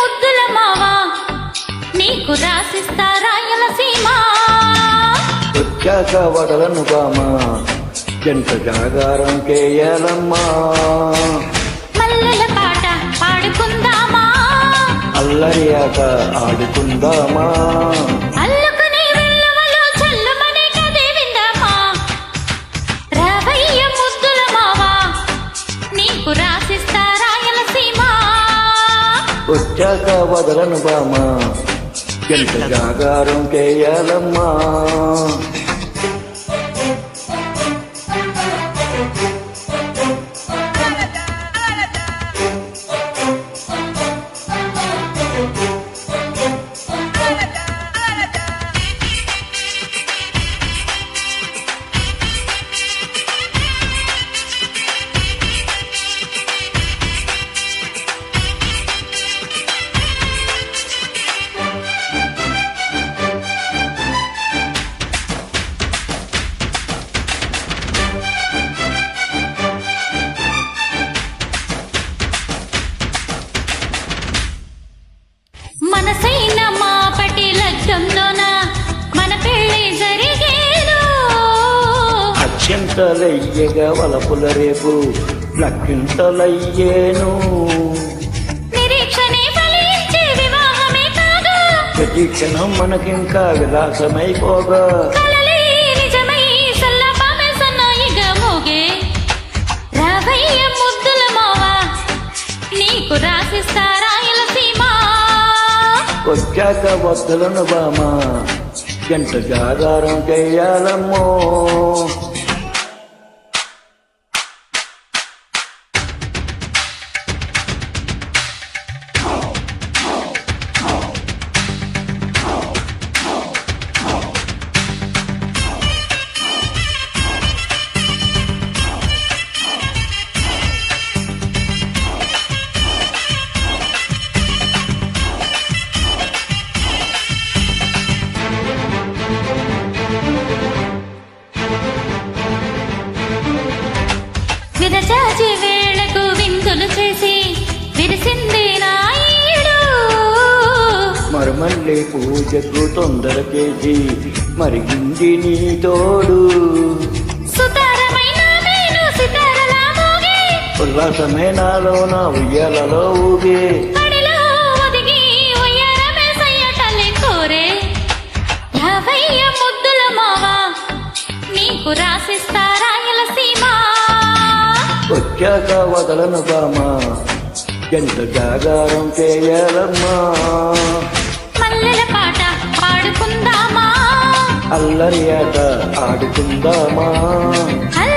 ముద్దుల మావా నీకు రాసిస్తా రాయలసీమ వచ్చాక వదలను బామా జంట జాగారం కేయాలమ్మా మల్లెల పాట పాడుకుందామా అల్లరియాక ఆడుకుందామా అల్లుకునే వెల్లువలో చల్లుమనే కదే విందామా రావయ్య ముద్దుల మావా నీకు రాసిస్తా రాయలసీమ వచ్చాక వదలను బామా జంట జాగారం కేయాలమ్మా మనసైన మా పటి లగ్గంలోన మన పెళ్ళి జరిగేను అత్యంతలయ్యగా వలపుల రేపు లక్కింతలయ్యేను నిరీక్షణే ఫలించే వివాహమే కాగా ప్రతి క్షణం మనకింకా విలాసమైపోగా కలలే నిజమై సల్లపామే సన్నాయిగా మోగే రావయ్య ముద్దుల మావా నీకు రాసిస్తా రాయలసీమ వచ్చాక వద్దలను బామా జంట జాగారం చేయాలమ్మో విరచాచి వేళకు విందులు చేసి విరిసింది నాయుడు మరుమల్లి పూజకు తొందర చేసి మరిగింది నీ తోడు సుతారమైన మేను సితారలా మోగే ఉల్లాసమే నాలో నా ఉయ్యాలలో ఊగే కడిలో ఒదిగి ఉయ్యారమే సయ్యటలే కోరే రావయ్య ముద్దుల మావా నీకు రాసిస్తా రాయలసీమ వచ్చాక వదలను బామా జంట జాగారం చేయాలమ్మా మల్లెల పాట పాడుకుందామా అల్లరియాట ఆడుకుందామా అల్ల